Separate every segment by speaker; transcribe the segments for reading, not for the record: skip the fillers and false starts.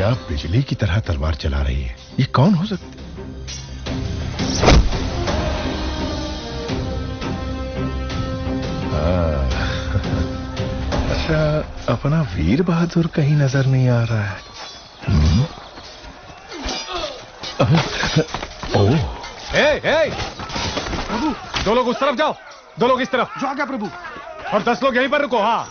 Speaker 1: क्या बिजली की तरह तलवार चला रही है? ये कौन हो सकती? अच्छा, अपना वीर बहादुर कहीं नजर नहीं आ रहा है। ओह,
Speaker 2: प्रभु, 2 लोग उस तरफ जाओ, 2 लोग इस तरफ।
Speaker 3: जो आ गया प्रभु।
Speaker 2: और 10 लोग यहीं पर रुको। हाँ।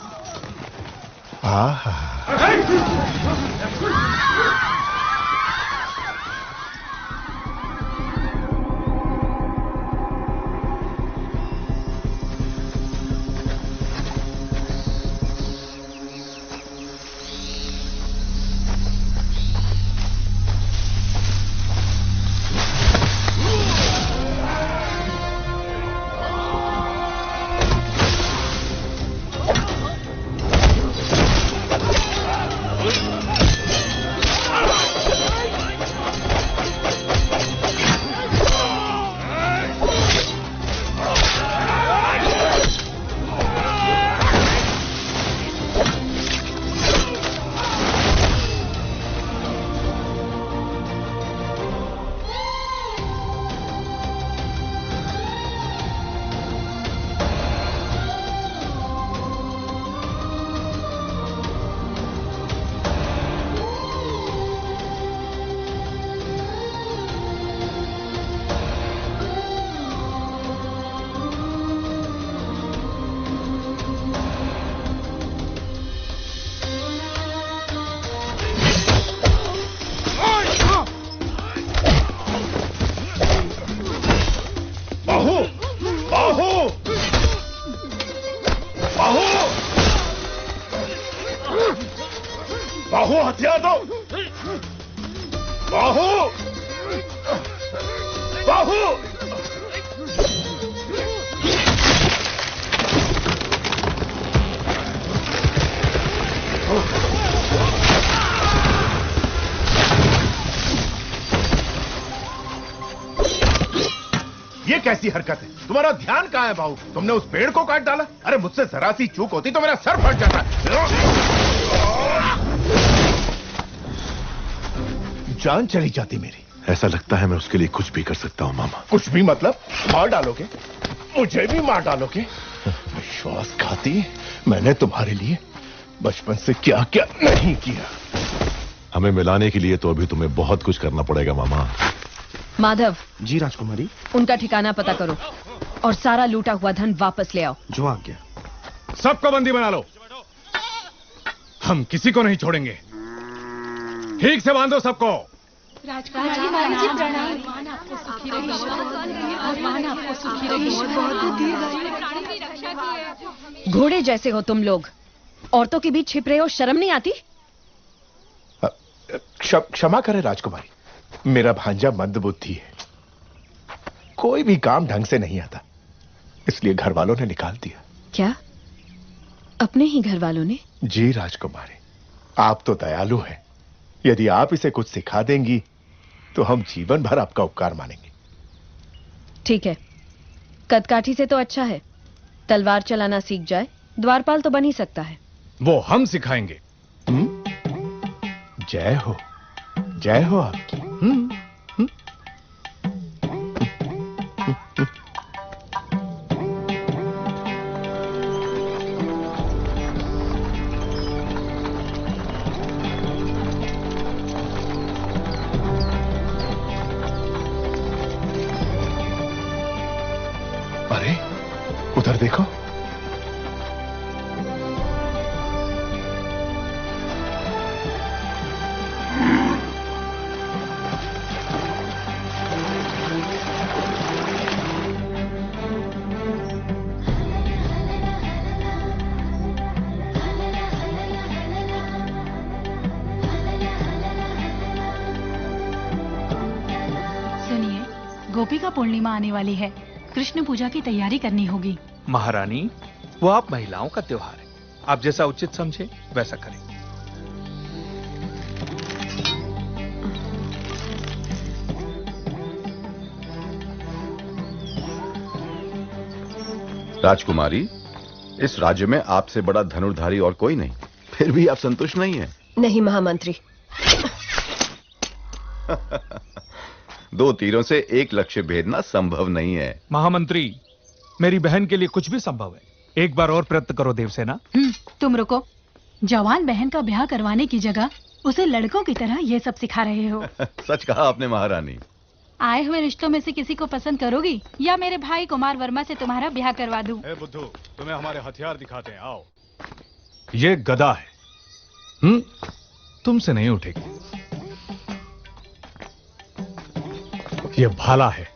Speaker 1: बाहु हथियार दो। बाहु, बाहु। ये कैसी हरकत है? तुम्हारा ध्यान कहाँ है बाहु? तुमने उस पेड़ को काट डाला। अरे मुझसे जरा सी चूक होती तो मेरा सर फट जाता। जान चली जाती मेरी।
Speaker 4: ऐसा लगता है मैं उसके लिए कुछ भी कर सकता हूं मामा।
Speaker 1: कुछ भी मतलब? मार डालोगे? मुझे भी मार डालोगे? विश्वासघाती, मैंने तुम्हारे लिए बचपन से क्या क्या नहीं किया।
Speaker 4: हमें मिलाने के लिए तो अभी तुम्हें बहुत कुछ करना पड़ेगा मामा।
Speaker 5: माधव।
Speaker 3: जी राजकुमारी।
Speaker 5: उनका ठिकाना पता करो और सारा लूटा हुआ धन वापस ले आओ।
Speaker 3: जो आ गया।
Speaker 2: सबको बंदी बना लो। हम किसी को नहीं छोड़ेंगे। ठीक से बांधो सबको।
Speaker 6: राजकुमारी जी प्रणाम।
Speaker 5: घोड़े जैसे हो तुम लोग, औरतों के बीच छिप रहे हो, शर्म नहीं आती?
Speaker 1: क्षमा करें राजकुमारी, मेरा भांजा मंदबुद्धि है, कोई भी काम ढंग से नहीं आता, इसलिए घर वालों ने निकाल दिया।
Speaker 5: क्या? अपने ही घर वालों ने?
Speaker 1: जी राजकुमारी, आप तो दयालु हैं। यदि आप इसे कुछ सिखा देंगी तो हम जीवन भर आपका उपकार मानेंगे।
Speaker 5: ठीक है, कदकाठी से तो अच्छा है, तलवार चलाना सीख जाए, द्वारपाल तो बन ही सकता है।
Speaker 2: वो हम सिखाएंगे।
Speaker 1: जय हो, जय हो आपकी। अरे उधर देखो।
Speaker 6: गोपिका पूर्णिमा आने वाली है, कृष्ण पूजा की तैयारी करनी होगी।
Speaker 7: महारानी, वो आप महिलाओं का त्योहार है, आप जैसा उचित समझे वैसा करें।
Speaker 8: राजकुमारी, इस राज्य में आपसे बड़ा धनुर्धारी और कोई नहीं, फिर भी आप संतुष्ट नहीं हैं।
Speaker 5: नहीं महामंत्री,
Speaker 8: दो तीरों से एक लक्ष्य भेदना संभव नहीं है।
Speaker 7: महामंत्री, मेरी बहन के लिए कुछ भी संभव है। एक बार और प्रयत्न करो देवसेना।
Speaker 6: तुम रुको। जवान बहन का ब्याह करवाने की जगह उसे लड़कों की तरह ये सब सिखा रहे हो।
Speaker 8: सच कहा आपने महारानी।
Speaker 6: आए हुए रिश्तों में से किसी को पसंद करोगी या मेरे भाई कुमार वर्मा से तुम्हारा ब्याह करवा दूं?
Speaker 2: ए बुद्धू, तुम्हें हमारे हथियार दिखाते हैं, आओ। ये गदा है, तुमसे नहीं उठेगी। ये भाला है,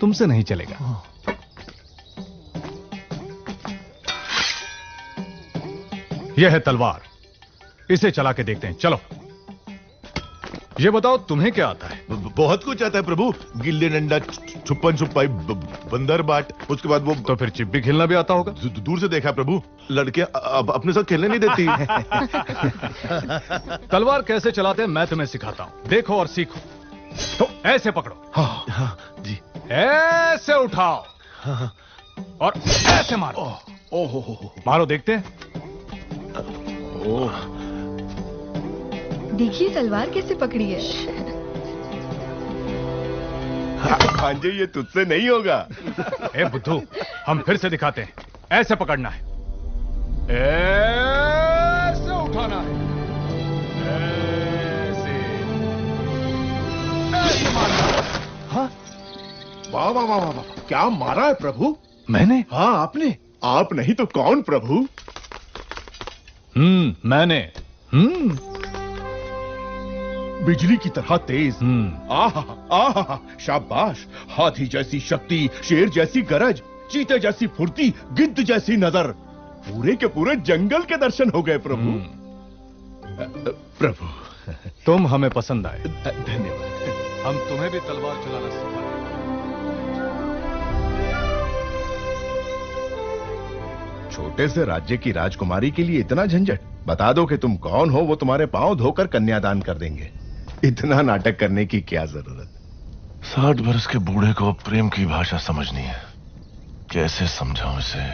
Speaker 2: तुमसे नहीं चलेगा। यह है तलवार, इसे चला के देखते हैं, चलो। ये बताओ तुम्हें क्या आता है?
Speaker 1: बहुत कुछ आता है प्रभु। गिल्ली डंडा, छुपन छुपाई, बंदर बाट, उसके बाद वो
Speaker 2: तो फिर चिप्पी खेलना भी आता होगा।
Speaker 1: दूर से देखा प्रभु। लड़के अब अपने साथ खेलने नहीं देती।
Speaker 2: तलवार कैसे चलाते हैं मैं तुम्हें सिखाता हूं, देखो और सीखो। तो ऐसे पकड़ो।
Speaker 1: हाँ जी।
Speaker 2: ऐसे उठाओ।
Speaker 1: हाँ,
Speaker 2: और ऐसे मारो।
Speaker 1: ओहो,
Speaker 2: मारो, देखते हैं।
Speaker 5: देखिए तलवार कैसे पकड़ी है।
Speaker 1: भांजे ये तुझसे नहीं होगा।
Speaker 2: ए बुद्धू, हम फिर से दिखाते हैं। ऐसे पकड़ना है, ऐसे उठाना है, ऐसे मारना है।
Speaker 1: हाँ, वाह वाह वाह वाह, क्या मारा है प्रभु।
Speaker 2: मैंने?
Speaker 1: हाँ आपने। आप नहीं तो कौन प्रभु?
Speaker 2: मैंने।
Speaker 1: बिजली की तरह तेज। आहा आहा, शाबाश। हाथी जैसी शक्ति, शेर जैसी गरज, चीते जैसी फुर्ती, गिद्ध जैसी नजर। पूरे के पूरे जंगल के दर्शन हो गए प्रभु। प्रभु
Speaker 2: तुम हमें पसंद आए।
Speaker 1: धन्यवाद।
Speaker 2: हम तुम्हें भी तलवार चलाना सिखाएंगे।
Speaker 1: छोटे से राज्य की राजकुमारी के लिए इतना झंझट? बता दो कि तुम कौन हो, वो तुम्हारे पांव धोकर कन्यादान कर देंगे। इतना नाटक करने की क्या जरूरत?
Speaker 4: 60 बरस के बूढ़े को प्रेम की भाषा समझनी है, कैसे समझाऊं इसे?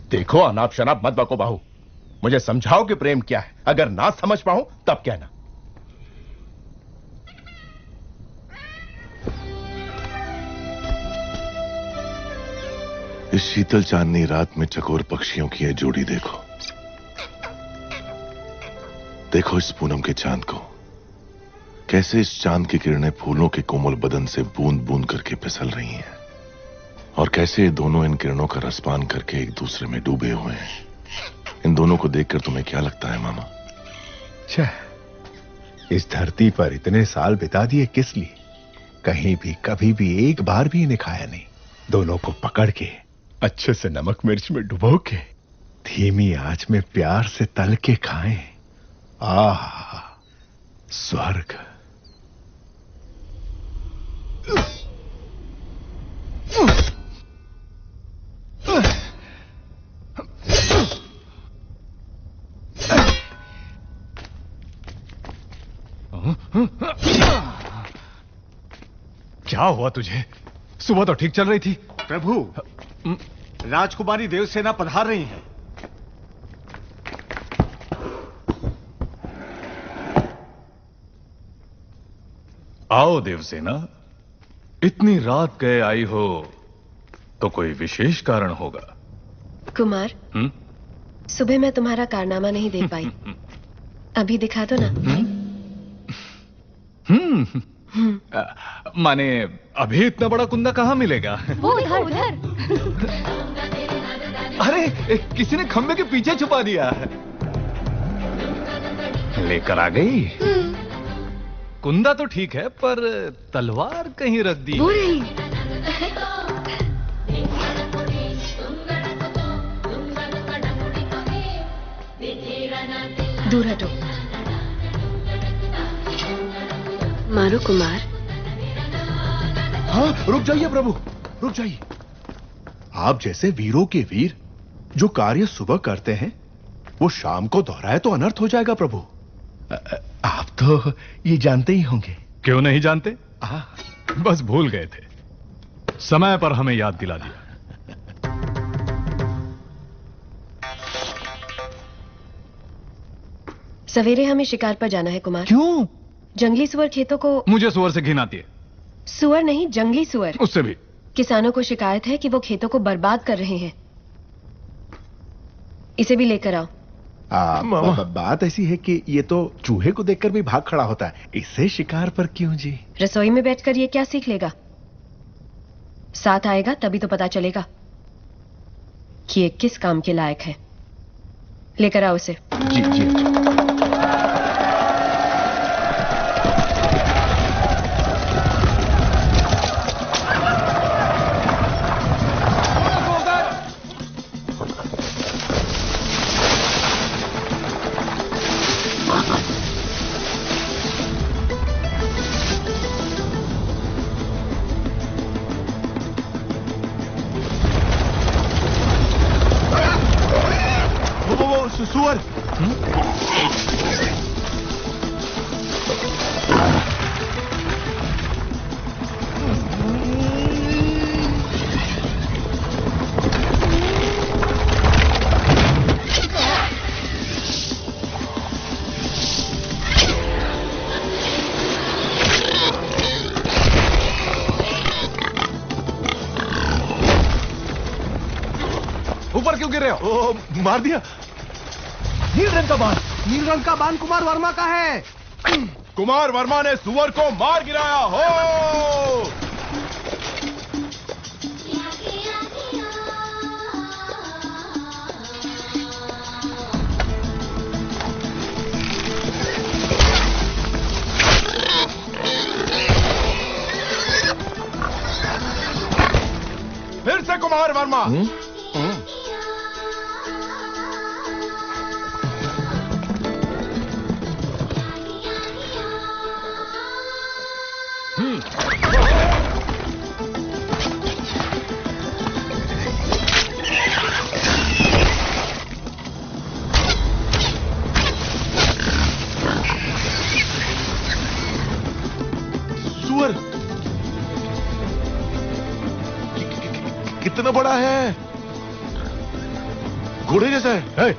Speaker 1: देखो, अनाप शनाप मत बको बाहू। मुझे समझाओ कि प्रेम क्या है। अगर ना समझ पाऊं तब कहना।
Speaker 4: इस शीतल चांदनी रात में चकोर पक्षियों की यह जोड़ी देखो। देखो इस पूनम के चांद को, कैसे इस चांद की किरणें फूलों के कोमल बदन से बूंद बूंद करके फिसल रही हैं, और कैसे ये दोनों इन किरणों का रसपान करके एक दूसरे में डूबे हुए हैं। इन दोनों को देखकर तुम्हें क्या लगता है मामा?
Speaker 1: इस धरती पर इतने साल बिता दिए किस लिए? कहीं भी कभी भी एक बार भी इन्हें खाया नहीं। दोनों को पकड़ के अच्छे से नमक मिर्च में डुबो के धीमी आंच में प्यार से तल के खाएं। आह, स्वर्ग।
Speaker 2: क्या हुआ तुझे? सुबह तो ठीक चल रही थी।
Speaker 3: प्रभु, राजकुमारी देवसेना पधार रही हैं।
Speaker 2: आओ देवसेना, इतनी रात गए आई हो तो कोई विशेष कारण होगा।
Speaker 5: कुमार, सुबह मैं तुम्हारा कारनामा नहीं देख पाई, अभी दिखा दो ना।
Speaker 2: माने अभी इतना बड़ा कुंदा कहाँ मिलेगा?
Speaker 6: वो उधर उधर।
Speaker 2: अरे किसी ने खंबे के पीछे छुपा दिया। लेकर आ गई। कुंदा तो ठीक है, पर तलवार कहीं रख दी।
Speaker 5: वो रही। दूर हटो। मारो कुमार।
Speaker 1: हाँ, रुक जाइए प्रभु, रुक जाइए। आप जैसे वीरों के वीर जो कार्य सुबह करते हैं, वो शाम को दोहराए तो अनर्थ हो जाएगा प्रभु। आप तो ये जानते ही होंगे।
Speaker 2: क्यों नहीं जानते? बस भूल गए थे। समय पर हमें याद दिला दिया।
Speaker 5: सवेरे हमें शिकार पर जाना है कुमार।
Speaker 2: क्यों?
Speaker 5: जंगली सुअर खेतों को।
Speaker 2: मुझे सुअर से घिन आती है।
Speaker 5: सुअर नहीं, जंगली सुअर।
Speaker 2: उससे भी।
Speaker 5: किसानों को शिकायत है कि वो खेतों को बर्बाद कर रहे हैं। इसे भी लेकर आओ।
Speaker 1: बात ऐसी है कि ये तो चूहे को देखकर भी भाग खड़ा होता है, इससे शिकार पर क्यों जी?
Speaker 5: रसोई में बैठकर ये क्या सीख लेगा? साथ आएगा तभी तो पता चलेगा कि ये किस काम के लायक है। लेकर आओ उसे।
Speaker 1: जी जी।
Speaker 4: सुअर।
Speaker 2: ऊपर क्यों गिर रहे हो?
Speaker 4: ओ, मार दिया।
Speaker 3: नील रंग का बाण। नील रंग का बाण कुमार वर्मा का है।
Speaker 4: कुमार वर्मा ने सुअर को मार गिराया हो। फिर से कुमार वर्मा। सुअर कितना बड़ा है? घोड़े जैसा है।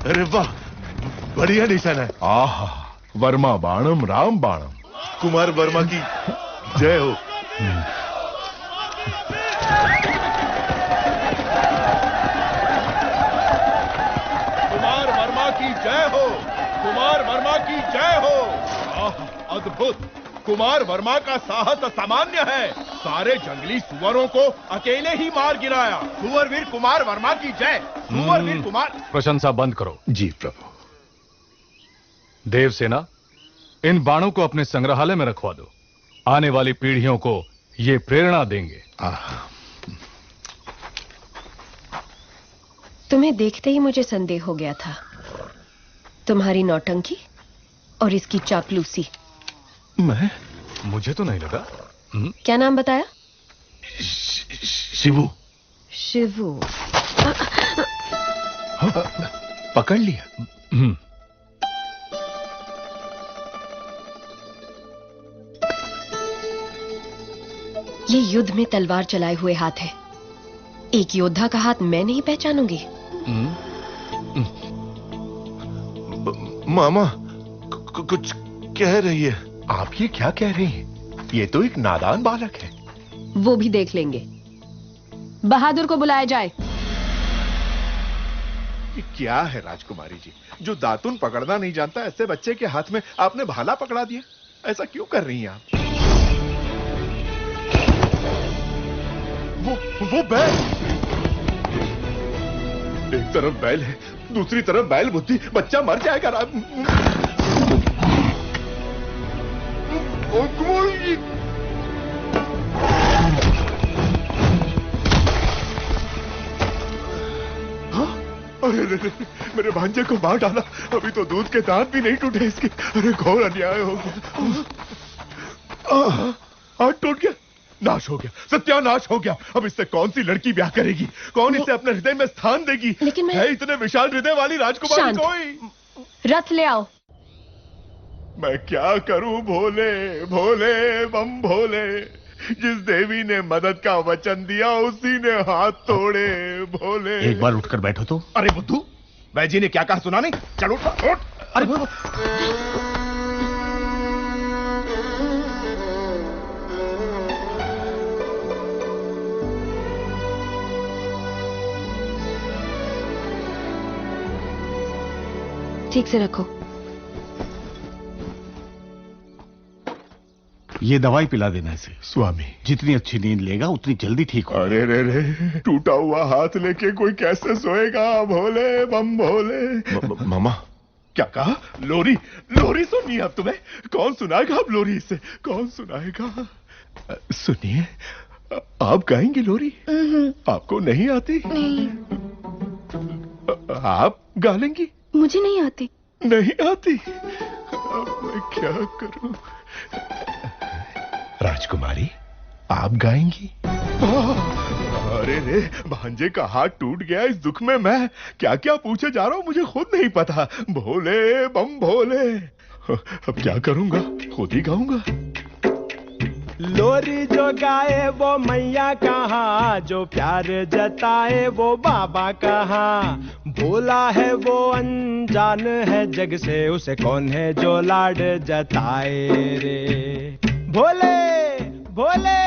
Speaker 4: अरे वाह, बढ़िया निशान है।
Speaker 1: आहा, वर्मा बाणम राम बाणम।
Speaker 4: कुमार वर्मा की जय हो।
Speaker 2: कुमार वर्मा की जय हो। कुमार वर्मा की जय हो। अद्भुत। कुमार वर्मा का साहस असामान्य है। सारे जंगली सुअरों को अकेले ही मार गिराया। सुअरवीर कुमार वर्मा की जय। सुअरवीर कुमार। प्रशंसा बंद करो।
Speaker 1: जी प्रभु।
Speaker 2: देवसेना, इन बाणों को अपने संग्रहालय में रखवा दो। आने वाली पीढ़ियों को ये प्रेरणा देंगे।
Speaker 5: तुम्हें देखते ही मुझे संदेह हो गया था। तुम्हारी नौटंकी और इसकी चापलूसी।
Speaker 1: मैं?
Speaker 2: मुझे तो नहीं लगा।
Speaker 5: क्या नाम बताया?
Speaker 4: शिवू।
Speaker 5: शिवू।
Speaker 1: पकड़ लिया।
Speaker 5: ये युद्ध में तलवार चलाए हुए हाथ है। एक योद्धा का हाथ मैं नहीं पहचानूंगी।
Speaker 4: मामा कुछ कह रही है।
Speaker 1: आप ये क्या कह रही हैं? ये तो एक नादान बालक है।
Speaker 5: वो भी देख लेंगे। बहादुर को बुलाया जाए।
Speaker 1: ये क्या है राजकुमारी जी, जो दातुन पकड़ना नहीं जानता ऐसे बच्चे के हाथ में आपने भाला पकड़ा दिया? ऐसा क्यों कर रही हैं आप? वो बैल। एक तरफ बैल है, दूसरी तरफ बैल बुद्धि। बच्चा मर जाएगा। अरे मेरे भांजे को मार डाला। अभी तो दूध के दांत भी नहीं टूटे इसके। अरे घोर अन्याय हो गया। हाथ टूट गया।
Speaker 2: नाश हो गया, सत्यानाश हो गया। अब इससे कौन सी लड़की ब्याह करेगी? कौन इसे अपने हृदय में स्थान देगी?
Speaker 5: लेकिन मैं...
Speaker 2: है इतने विशाल हृदय वाली राजकुमारी कोई?
Speaker 5: रथ ले आओ।
Speaker 2: मैं क्या करूं भोले भोले बम भोले, जिस देवी ने मदद का वचन दिया उसी ने हाथ तोड़े भोले।
Speaker 3: एक बार उठकर बैठो तो।
Speaker 2: अरे बुद्धू, वैजी ने क्या कहा सुना नहीं? चलो उठ। अरे
Speaker 5: ठीक से रखो।
Speaker 3: ये दवाई पिला देना इसे।
Speaker 2: स्वामी,
Speaker 3: जितनी अच्छी नींद लेगा उतनी जल्दी ठीक हो।
Speaker 2: अरे रे, टूटा हुआ हाथ लेके कोई कैसे सोएगा भोले बम भोले।
Speaker 4: मामा,
Speaker 2: क्या कहा? लोरी सुननी है अब तुम्हें? कौन सुनाएगा अब लोरी इसे? कौन सुनाएगा? सुनिए, आप गाएंगी लोरी? आपको नहीं आती?
Speaker 9: नहीं।
Speaker 2: आप गा लेंगी?
Speaker 9: मुझे नहीं आती।
Speaker 2: नहीं आती? अब मैं क्या करूं? राजकुमारी, आप गाएंगी? अरे रे, भांजे का हाथ टूट गया। इस दुख में मैं क्या क्या पूछे जा रहा हूं मुझे खुद नहीं पता। भोले बम भोले, अब क्या करूंगा? खुद ही गाऊंगा।
Speaker 10: लोरी जो गाए वो मैया कहाँ, जो प्यार जताए वो बाबा कहाँ। भोला है वो अनजान है जग से, उसे कौन है जो लाड जताए रे। भोले भोले,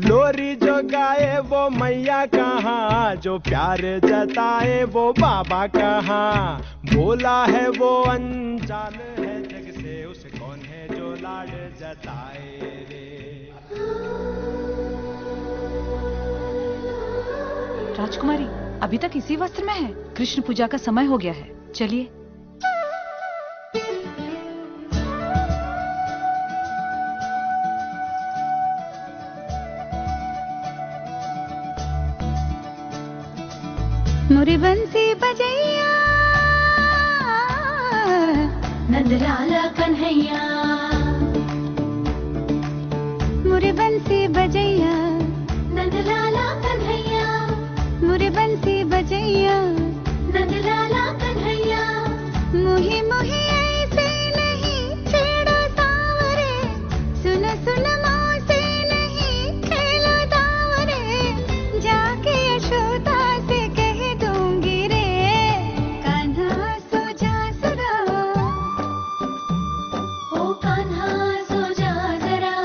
Speaker 10: लोरी जो गाए वो मैया कहाँ, जो प्यार जताए वो बाबा कहाँ। भोला है वो अनजान है जग से, उसे कौन है जो लाड जताए रे।
Speaker 6: राजकुमारी अभी तक इसी वस्त्र में है। कृष्ण पूजा का समय हो गया है, चलिए।
Speaker 11: मोरी बंसी बजैया नंदलाला कन्हैया, मोरी बंसी बजैया नंदलाला कन्हैया, मोरी बंसी बजैया नंदलाला कन्हैया। मुही मुही ऐसे नहीं छेड़ो सावरे, सुन सुन मौसे नहीं खेलो दावरे। जाके यशोदा से कह दूंगी रे, कान्हा सो जा जरा, ओ कान्हा सो जा जरा।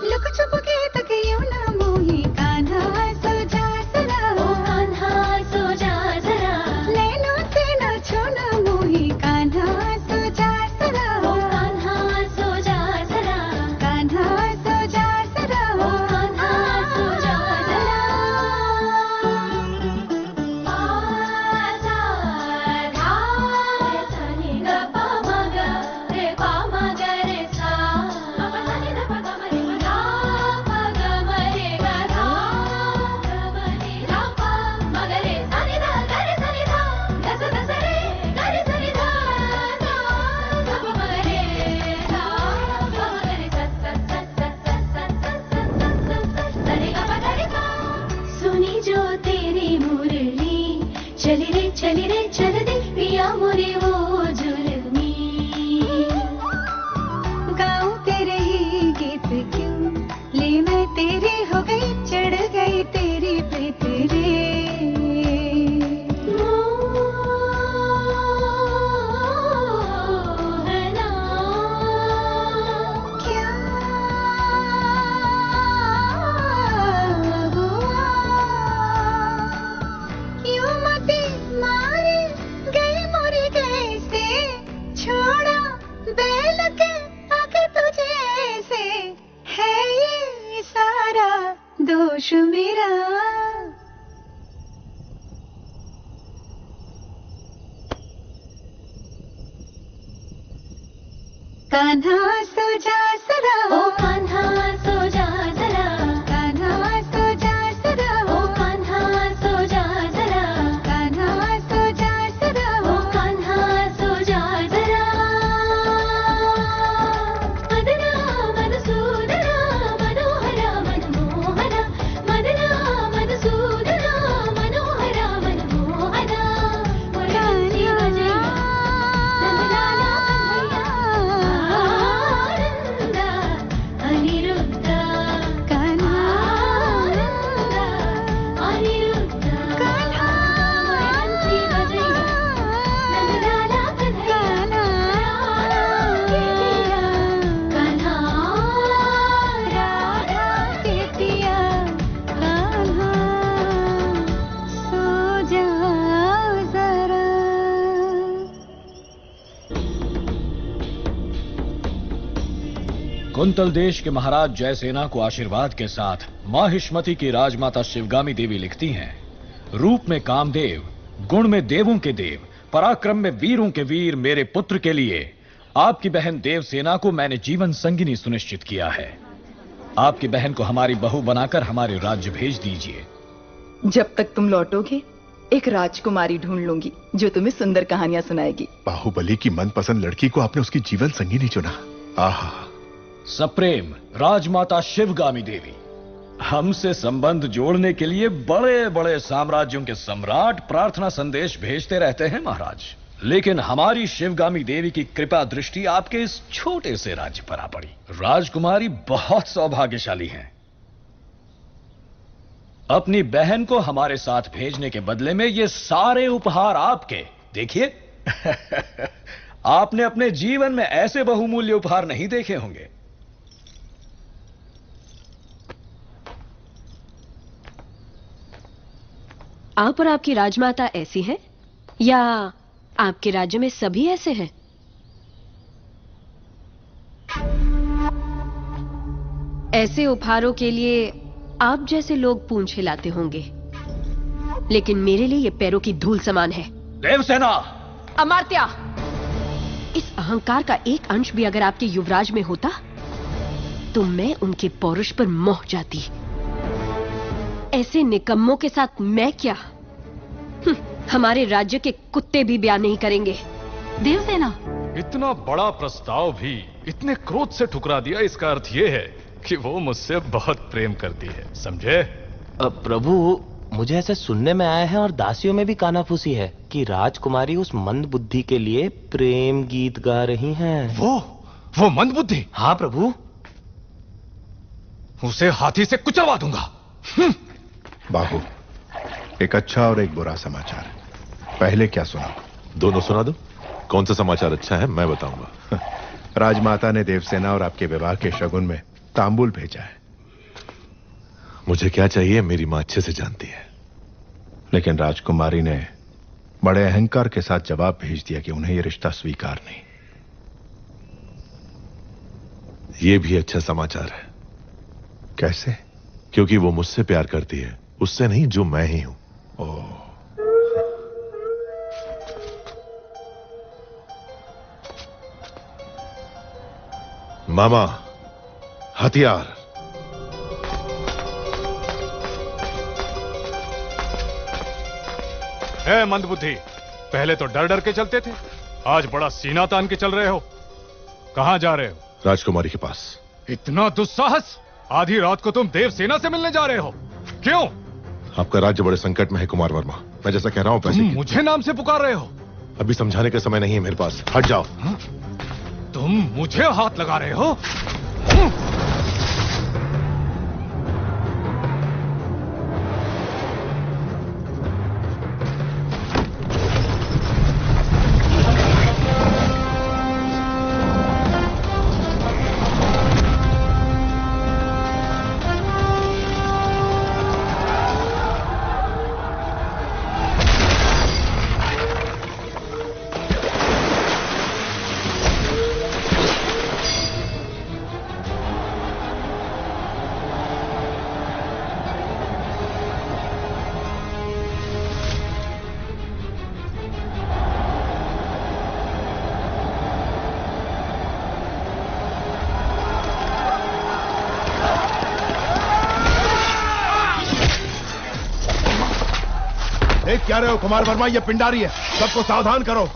Speaker 11: लुक छुप के तक यूं ना मोही, कान्हा सो जा जरा, ओ कान्हा सो जा जरा। नैनों से ना छोना मोही, कान्हा सो जा जरा, ओ कान्हा सो जा जरा। कान्हा सो जा जरा, ओ कान्हा सो जा जरा। आजा धा रे नी ग पा म ग रे पा म ग रे सा, प प सा नि ध प ग म रे म धा प ग म रे ग धा ग म नि धा प म ग रे सा नि ध ग रे सा नि धा ग स ग स रे ग रे सा नि धा धा ध प म ग रे धा प म ग रे सा सा सा सा सा सा सा सा रे ग प ग रे सा। सुनी जो तेरी मुरली, चली रे चल दे पिया मोरे वो जुलमी। गाऊं तेरे ही गीत क्यों, ले मैं तेरी हो गई, चढ़ गई तेरी पे तेरे। मोहना क्या हुआ, क्यों मती मारे गई मोरी कैसे, छोड़ा बैल के आगे तुझे ऐसे। है ये सारा दोष मेरा, कान्हा सो जा जरा, ओ कान्हा सो जा जरा। कान्हा सो जा जरा, ओ कान्हा सो जा जरा। कान्हा सो जा जरा, ओ कान्हा सो जा जरा। मदना मन
Speaker 9: कुंतल देश के महाराज जयसेना को आशीर्वाद के साथ मां हिष्मती की राजमाता शिवगामी देवी लिखती हैं, रूप में कामदेव, गुण में देवों के देव, पराक्रम में वीरों के वीर मेरे पुत्र के लिए आपकी बहन देवसेना को मैंने जीवन संगिनी सुनिश्चित किया है। आपकी बहन को हमारी बहू बनाकर हमारे राज्य भेज दीजिए।
Speaker 12: जब तक तुम लौटोगे एक राजकुमारी ढूंढ लूंगी जो तुम्हें सुंदर कहानियां सुनाएगी।
Speaker 1: बाहुबली की मनपसंद लड़की को आपने उसकी जीवन संगिनी चुना। आहा।
Speaker 9: सप्रेम राजमाता शिवगामी देवी, हमसे संबंध जोड़ने के लिए बड़े बड़े साम्राज्यों के सम्राट प्रार्थना संदेश भेजते रहते हैं महाराज, लेकिन हमारी शिवगामी देवी की कृपा दृष्टि आपके इस छोटे से राज्य पर आ पड़ी। राजकुमारी बहुत सौभाग्यशाली हैं। अपनी बहन को हमारे साथ भेजने के बदले में ये सारे उपहार आपके। देखिए आपने अपने जीवन में ऐसे बहुमूल्य उपहार नहीं देखे होंगे।
Speaker 5: आप और आपकी राजमाता ऐसी हैं या आपके राज्य में सभी ऐसे हैं? ऐसे उपहारों के लिए आप जैसे लोग पूंछ हिलाते होंगे, लेकिन मेरे लिए ये पैरों की धूल समान है।
Speaker 9: देवसेना!
Speaker 5: अमात्या! इस अहंकार का एक अंश भी अगर आपके युवराज में होता तो मैं उनके पौरुष पर मोह जाती। ऐसे निकम्मों के साथ मैं क्या? हमारे राज्य के कुत्ते भी बयान नहीं करेंगे।
Speaker 6: देवसेना!
Speaker 13: इतना बड़ा प्रस्ताव भी इतने क्रोध से ठुकरा दिया, इसका अर्थ यह है कि वो मुझसे बहुत प्रेम करती है, समझे?
Speaker 14: प्रभु, मुझे ऐसे सुनने में आया है और दासियों में भी कानाफूसी है कि राजकुमारी उस मंद बुद्धि के लिए प्रेम गीत गा रही हैं।
Speaker 13: वो मंद बुद्धि?
Speaker 14: हाँ प्रभु।
Speaker 13: उसे हाथी से कुचलवा दूंगा।
Speaker 1: बाहु, एक अच्छा और एक बुरा समाचार। पहले क्या सुना?
Speaker 4: दोनों सुना दो। कौन सा समाचार अच्छा है मैं बताऊंगा।
Speaker 1: राजमाता ने देवसेना और आपके विवाह के शगुन में तांबूल भेजा है।
Speaker 4: मुझे क्या चाहिए मेरी मां अच्छे से जानती है।
Speaker 1: लेकिन राजकुमारी ने बड़े अहंकार के साथ जवाब भेज दिया कि उन्हें यह रिश्ता स्वीकार नहीं।
Speaker 4: यह भी अच्छा समाचार है।
Speaker 1: कैसे?
Speaker 4: क्योंकि वो मुझसे प्यार करती है, उससे नहीं जो मैं ही हूं।
Speaker 1: ओह।
Speaker 4: मामा, हथियार।
Speaker 13: है मंदबुद्धि, पहले तो डर डर के चलते थे, आज बड़ा सीना तान के चल रहे हो। कहां जा रहे हो?
Speaker 4: राजकुमारी के पास।
Speaker 13: इतना दुस्साहस! आधी रात को तुम देवसेना से मिलने जा रहे हो? क्यों?
Speaker 4: आपका राज्य बड़े संकट में है कुमार वर्मा। मैं जैसा कह रहा हूं पैसे
Speaker 13: तुम मुझे नाम से पुकार रहे हो?
Speaker 4: अभी समझाने का समय नहीं है मेरे पास। हट जाओ।
Speaker 13: तुम मुझे हाथ लगा रहे हो?
Speaker 2: क्या रहे हो कुमार वर्मा? ये पिंडारी है, सबको सावधान करो।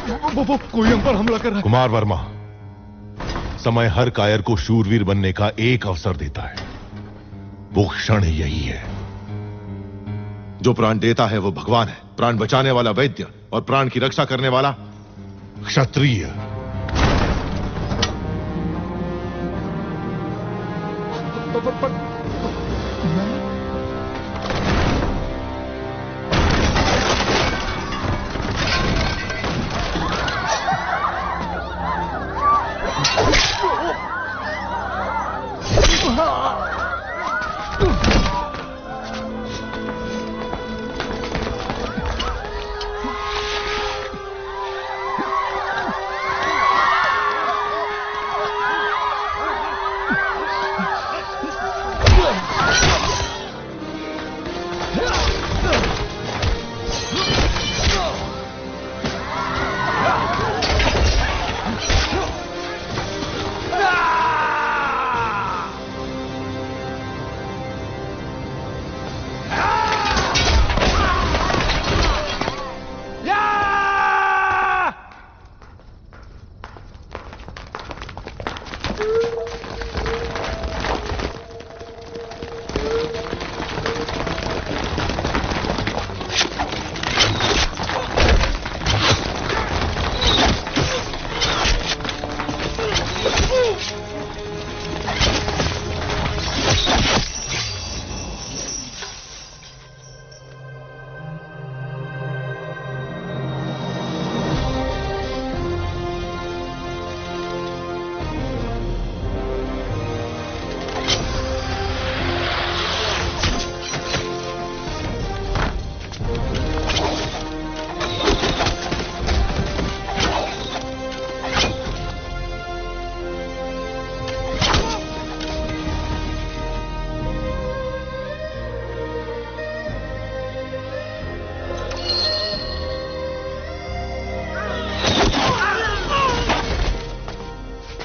Speaker 2: वो कोई हम पर हमला कर रहा है।
Speaker 4: कुमार वर्मा, समय हर कायर को शूरवीर बनने का एक अवसर देता है। वो क्षण यही है। जो प्राण देता है वो भगवान है, प्राण बचाने वाला वैद्य और प्राण की रक्षा करने वाला क्षत्रिय।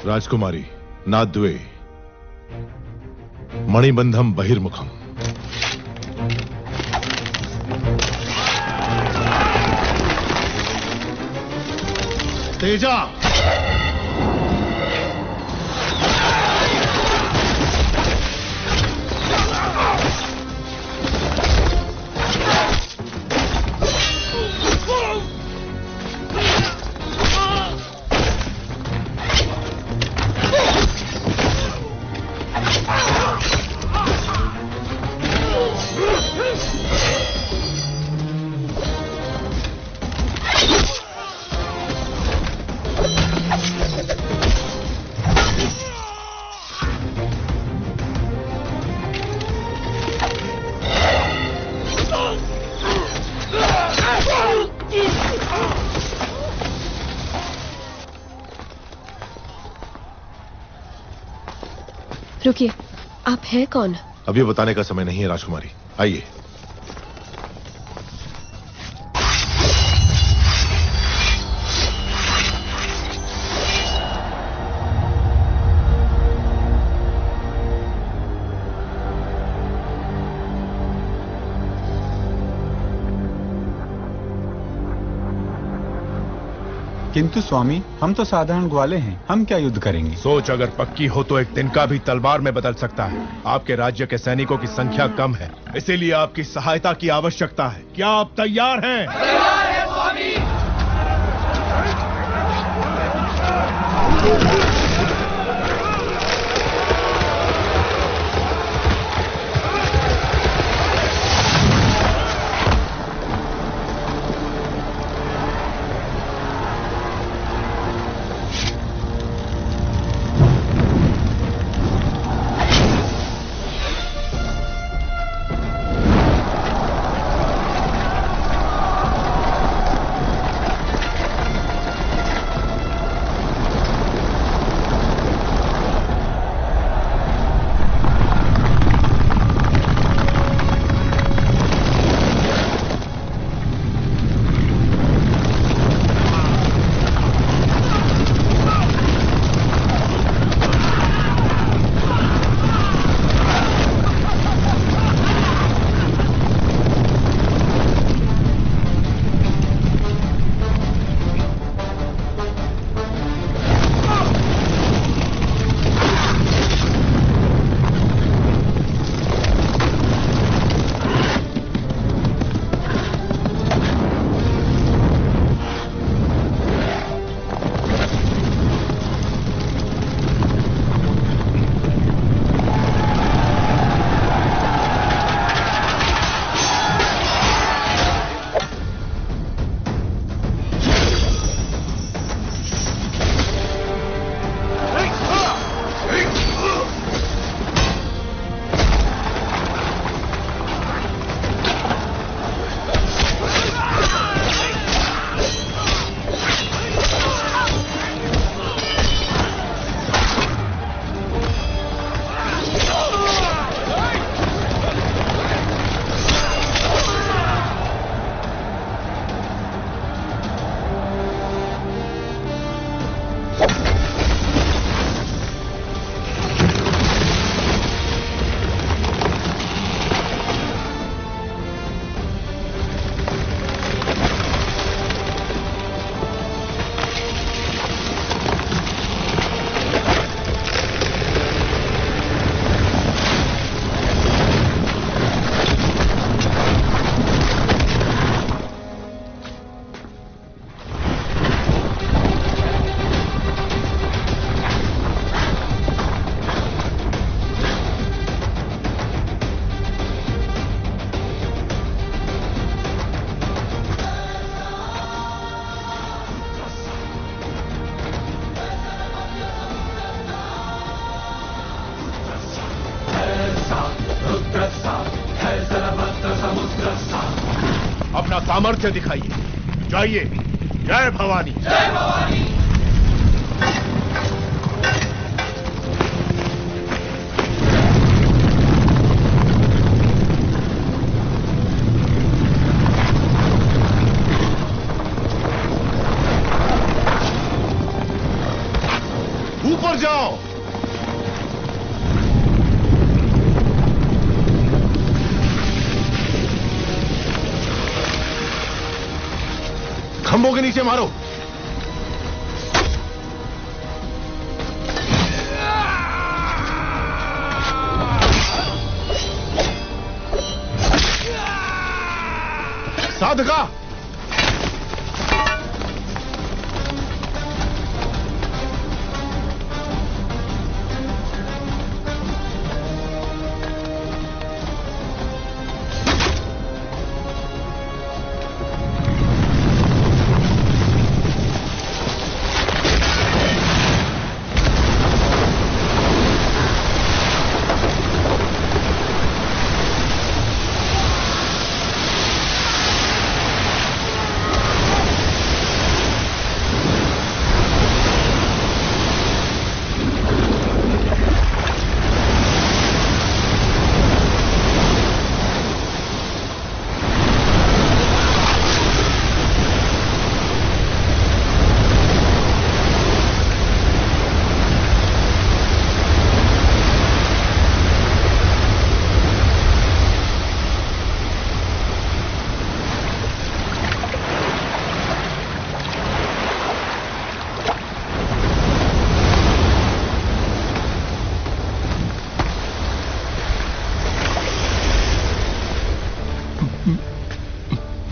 Speaker 4: राजकुमारी नाद्वे मणिबंधम बहिर्मुखम। तेजा
Speaker 5: रुकिए, आप हैं कौन?
Speaker 4: अभी बताने का समय नहीं है राजकुमारी, आइए।
Speaker 15: किंतु स्वामी, हम तो साधारण ग्वाले हैं, हम क्या युद्ध करेंगे?
Speaker 2: सोच अगर पक्की हो तो एक तिनका भी तलवार में बदल सकता है। आपके राज्य के सैनिकों की संख्या कम है, इसीलिए आपकी सहायता की आवश्यकता है। क्या आप तैयार हैं?
Speaker 11: तैयार है स्वामी।
Speaker 2: अपना सामर्थ्य दिखाइए। जाइए। जय भवानी। जय भवानी। ऊपर जाओ। खंभों के नीचे मारो। साधका।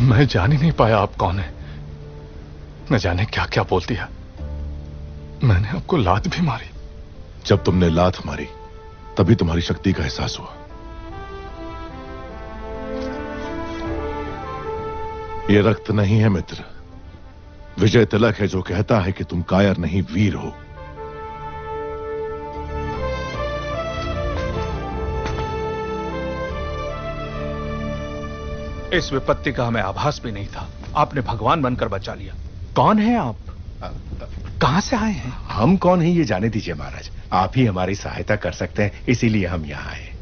Speaker 13: मैं जान ही नहीं पाया आप कौन है। न जाने क्या क्या बोल दिया। मैंने आपको लात भी मारी।
Speaker 4: जब तुमने लात मारी तभी तुम्हारी शक्ति का एहसास हुआ। यह रक्त नहीं है मित्र, विजय तिलक है जो कहता है कि तुम कायर नहीं वीर हो।
Speaker 7: इस विपत्ति का हमें आभास भी नहीं था। आपने भगवान बनकर बचा लिया। कौन है आप? कहां से आए हैं?
Speaker 1: हम कौन हैं ये जाने दीजिए महाराज। आप ही हमारी सहायता कर सकते हैं, इसीलिए हम यहाँ आए।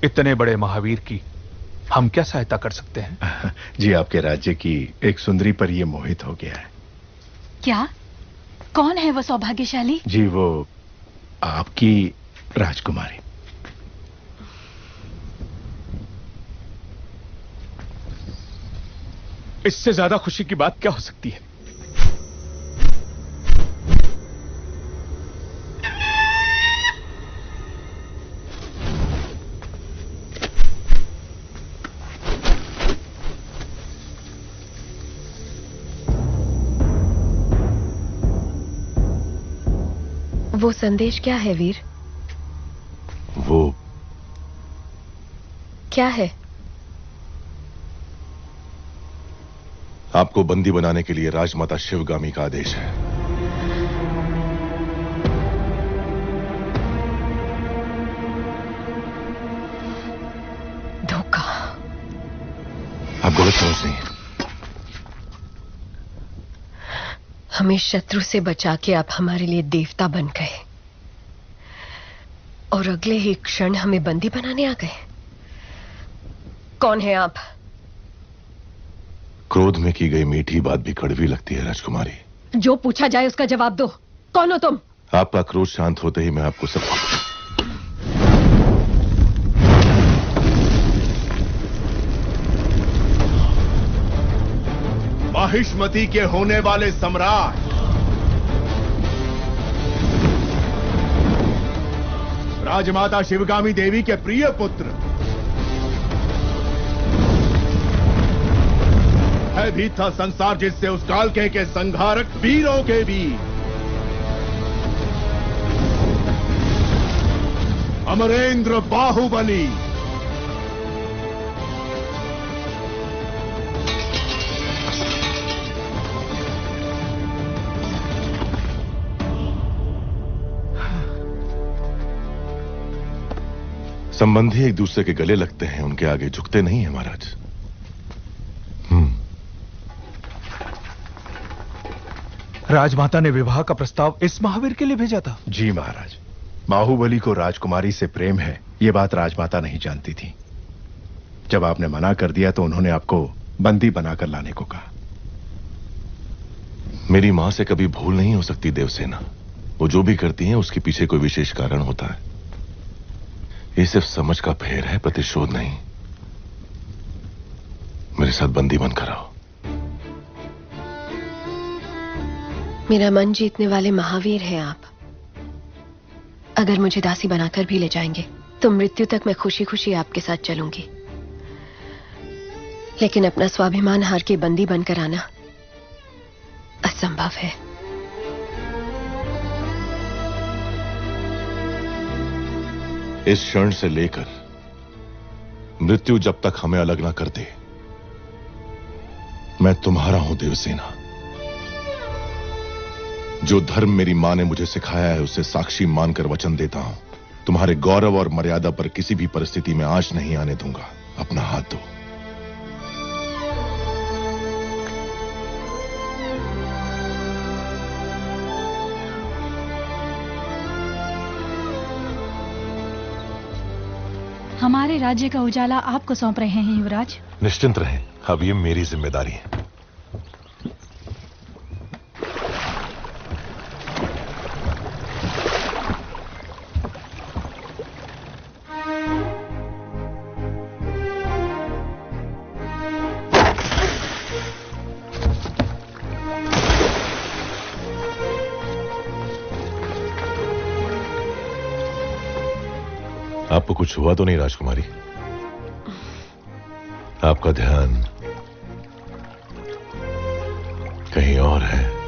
Speaker 7: इतने बड़े महावीर की हम क्या सहायता कर सकते हैं?
Speaker 1: जी, आपके राज्य की एक सुंदरी पर ये मोहित हो गया है।
Speaker 6: क्या? कौन है वो सौभाग्यशाली?
Speaker 1: जी, वो आपकी राजकुमारी।
Speaker 7: इससे ज्यादा खुशी की बात क्या हो सकती है?
Speaker 5: वो संदेश क्या है वीर?
Speaker 4: वो
Speaker 5: क्या है?
Speaker 4: आपको बंदी बनाने के लिए राजमाता शिवगामी का आदेश है।
Speaker 5: धोखा।
Speaker 4: आप गलत समझ रही हैं।
Speaker 5: हमें शत्रु से बचा के आप हमारे लिए देवता बन गए और अगले ही क्षण हमें बंदी बनाने आ गए। कौन है आप?
Speaker 4: क्रोध में की गई मीठी बात भी कड़वी लगती है राजकुमारी।
Speaker 5: जो पूछा जाए उसका जवाब दो। कौन हो तुम?
Speaker 4: आपका क्रोध शांत होते ही मैं आपको सब
Speaker 2: माहिष्मती के होने वाले सम्राट राजमाता शिवगामी देवी के प्रिय पुत्र है भी था संसार जिससे उस कालके के संहारक वीरों के वीर अमरेंद्र बाहुबली।
Speaker 4: संबंधी एक दूसरे के गले लगते हैं, उनके आगे झुकते नहीं है महाराज।
Speaker 7: राजमाता ने विवाह का प्रस्ताव इस महावीर के लिए भेजा था?
Speaker 1: जी महाराज, बाहुबली को राजकुमारी से प्रेम है, यह बात राजमाता नहीं जानती थी। जब आपने मना कर दिया तो उन्होंने आपको बंदी बनाकर लाने को कहा।
Speaker 4: मेरी मां से कभी भूल नहीं हो सकती देवसेना। वो जो भी करती हैं उसके पीछे कोई विशेष कारण होता है। ये सिर्फ समझ का फेर है, प्रतिशोध नहीं। मेरे साथ बंदी बनकर आओ।
Speaker 5: मेरा मन जीतने वाले महावीर हैं आप। अगर मुझे दासी बनाकर भी ले जाएंगे तो मृत्यु तक मैं खुशी खुशी आपके साथ चलूंगी, लेकिन अपना स्वाभिमान हार के बंदी बनकर आना असंभव है।
Speaker 4: इस क्षण से लेकर मृत्यु जब तक हमें अलग ना कर दे, मैं तुम्हारा हूं देवसेना। जो धर्म मेरी मां ने मुझे सिखाया है उसे साक्षी मानकर वचन देता हूं, तुम्हारे गौरव और मर्यादा पर किसी भी परिस्थिति में आंच नहीं आने दूंगा। अपना हाथ दो।
Speaker 6: हमारे राज्य का उजाला आपको सौंप रहे हैं युवराज।
Speaker 4: निश्चिंत रहें, अब ये मेरी जिम्मेदारी है। आपको कुछ हुआ तो नहीं राजकुमारी? आपका ध्यान कहीं और है।